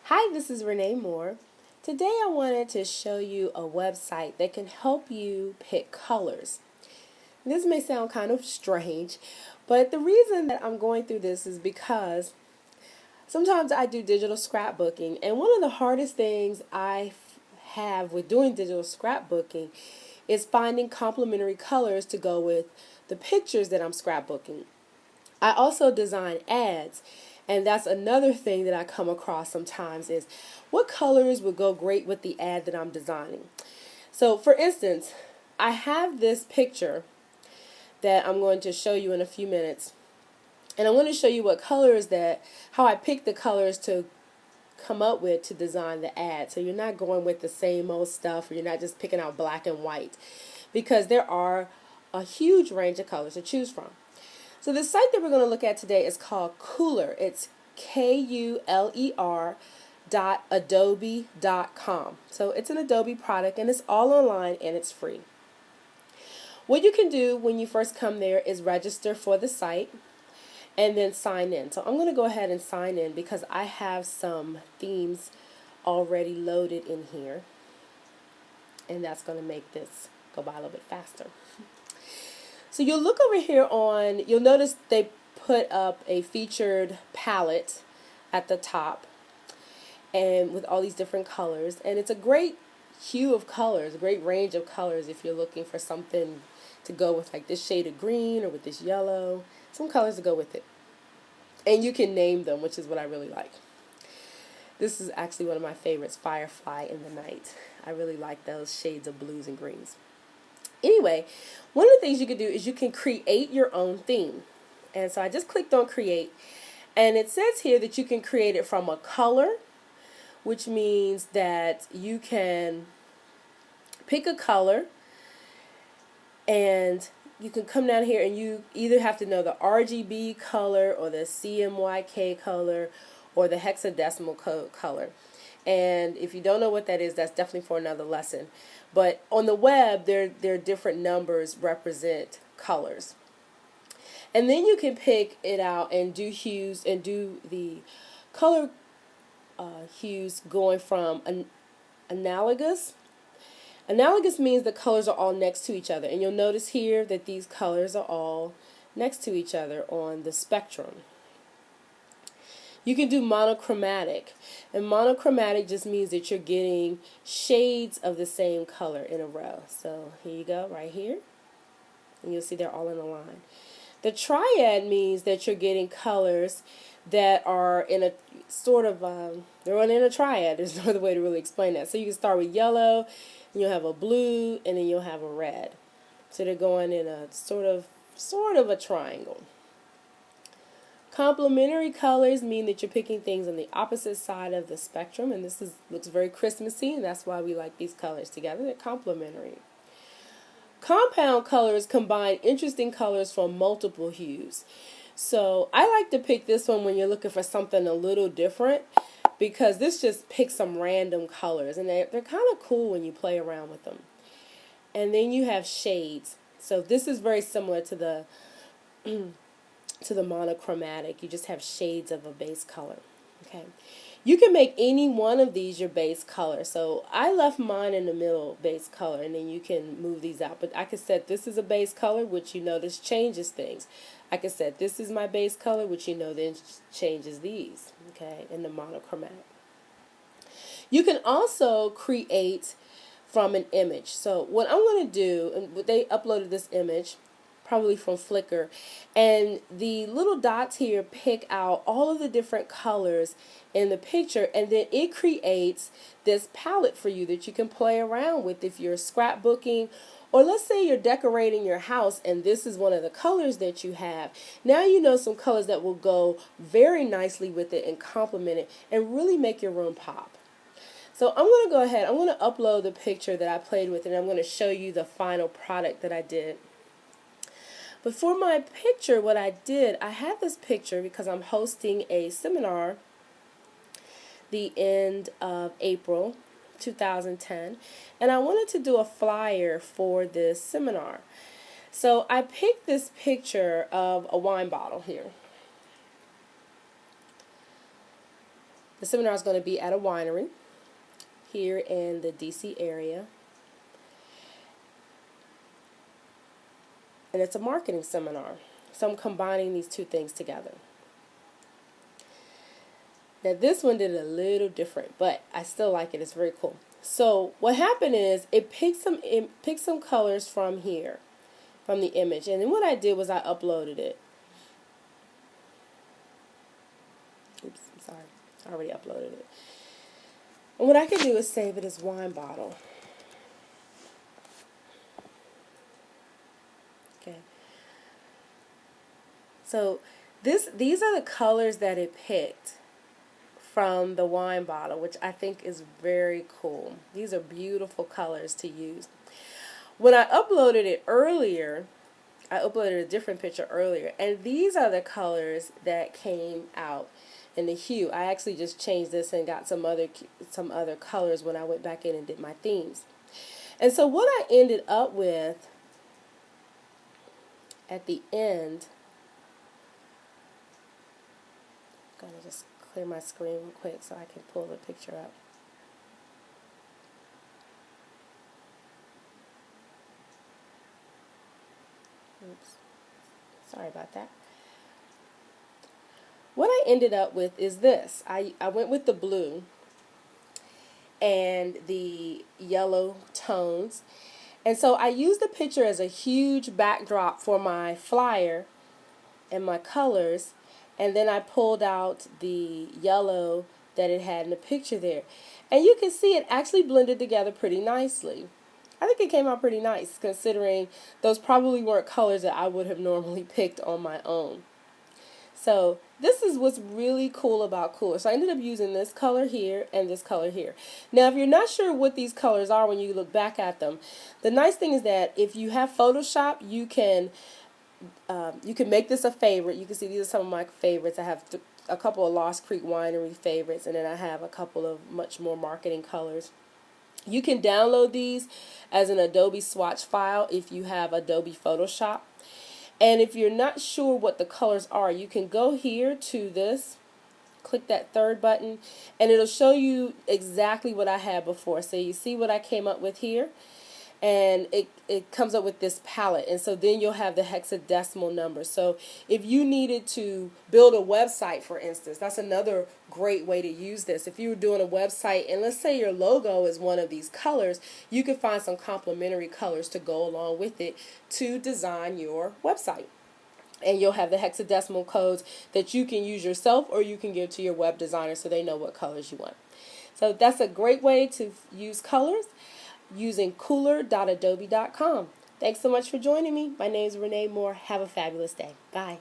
Hi, this is Renee Moore. Today I wanted to show you a website that can help you pick colors. This may sound kind of strange, but the reason that I'm going through this is because sometimes I do digital scrapbooking, and one of the hardest things I have with doing digital scrapbooking is finding complementary colors to go with the pictures that I'm scrapbooking. I also design ads, and that's another thing that I come across sometimes is what colors would go great with the ad that I'm designing. So for instance, I have this picture that I'm going to show you in a few minutes, and I'm going to show you what colors how I pick the colors to come up with to design the ad. So you're not going with the same old stuff, or you're not just picking out black and white, because there are a huge range of colors to choose from. So the site that we're going to look at today is called Kuler. It's KULER.adobe.com. So it's an Adobe product, and it's all online, and it's free. What you can do when you first come there is register for the site and then sign in. So I'm going to go ahead and sign in because I have some themes already loaded in here, and that's going to make this go by a little bit faster. So you'll look over here you'll notice they put up a featured palette at the top and with all these different colors. And it's a great hue of colors, a great range of colors if you're looking for something to go with, like this shade of green or with this yellow, some colors to go with it. And you can name them, which is what I really like. This is actually one of my favorites, Firefly in the Night. I really like those shades of blues and greens. Anyway, one of the things you can do is you can create your own theme. And so I just clicked on create, and it says here that you can create it from a color, which means that you can pick a color and you can come down here and you either have to know the RGB color or the CMYK color or the hexadecimal code color. And if you don't know what that is, that's definitely for another lesson. But on the web, there are different numbers represent colors. And then you can pick it out and do hues and do the color hues going from analogous. Analogous means the colors are all next to each other. And you'll notice here that these colors are all next to each other on the spectrum. You can do monochromatic, and monochromatic just means that you're getting shades of the same color in a row. So here you go, right here, and you'll see they're all in a line. The triad means that you're getting colors that are in a sort of, they're in a triad. There's no other way to really explain that. So you can start with yellow, and you'll have a blue, and then you'll have a red. So they're going in a sort of a triangle. Complementary colors mean that you're picking things on the opposite side of the spectrum, and looks very Christmassy, and that's why we like these colors together. They're complementary. Compound colors combine interesting colors from multiple hues. So I like to pick this one when you're looking for something a little different, because this just picks some random colors, and they're kind of cool when you play around with them. And then you have shades. So this is very similar to the monochromatic. You just have shades of a base color. Okay, you can make any one of these your base color. So I left mine in the middle base color, and then you can move these out. But I could set this is a base color, which you notice changes things. I could set this is my base color, which you know then changes these. Okay, in the monochromatic. You can also create from an image. So what I'm going to do, and they uploaded this image probably from Flickr, and the little dots here pick out all of the different colors in the picture, and then it creates this palette for you that you can play around with if you're scrapbooking, or let's say you're decorating your house and this is one of the colors that you have. Now you know some colors that will go very nicely with it and complement it and really make your room pop. So I'm going to go ahead, I'm going to upload the picture that I played with, and I'm going to show you the final product that I did. But for my picture, what I did, I had this picture because I'm hosting a seminar the end of April 2010, and I wanted to do a flyer for this seminar. So I picked this picture of a wine bottle here. The seminar is going to be at a winery here in the DC area. And it's a marketing seminar. So I'm combining these two things together. Now this one did a little different, but I still like it. It's very cool. So what happened is it picked some colors from here, from the image. And then what I did was I uploaded it. Oops, I'm sorry. I already uploaded it. And what I can do is save it as wine bottle. Okay. So these are the colors that it picked from the wine bottle, which I think is very cool. These are beautiful colors to use. When I uploaded it earlier, I uploaded a different picture earlier, and these are the colors that came out in the hue. I actually just changed this and got some other colors when I went back in and did my themes. And so what I ended up with at the end, I'm going to just clear my screen real quick so I can pull the picture up. Oops. Sorry about that. What I ended up with is this. I went with the blue and the yellow tones. And so I used the picture as a huge backdrop for my flyer and my colors. And then I pulled out the yellow that it had in the picture there. And you can see it actually blended together pretty nicely. I think it came out pretty nice considering those probably weren't colors that I would have normally picked on my own. So this is what's really cool about Cooler. So I ended up using this color here and this color here. Now if you're not sure what these colors are when you look back at them, the nice thing is that if you have Photoshop, you can make this a favorite. You can see these are some of my favorites. I have a couple of Lost Creek Winery favorites, and then I have a couple of much more marketing colors. You can download these as an Adobe swatch file if you have Adobe Photoshop. And if you're not sure what the colors are, you can go here to this, click that third button, and it'll show you exactly what I had before. So you see what I came up with here, and it comes up with this palette. And so then you'll have the hexadecimal number. So if you needed to build a website, for instance, that's another great way to use this. If you were doing a website and let's say your logo is one of these colors, you can find some complementary colors to go along with it to design your website. And you'll have the hexadecimal codes that you can use yourself or you can give to your web designer so they know what colors you want. So that's a great way to use colors using cooler.adobe.com. Thanks so much for joining me. My name is Renee Moore. Have a fabulous day. Bye.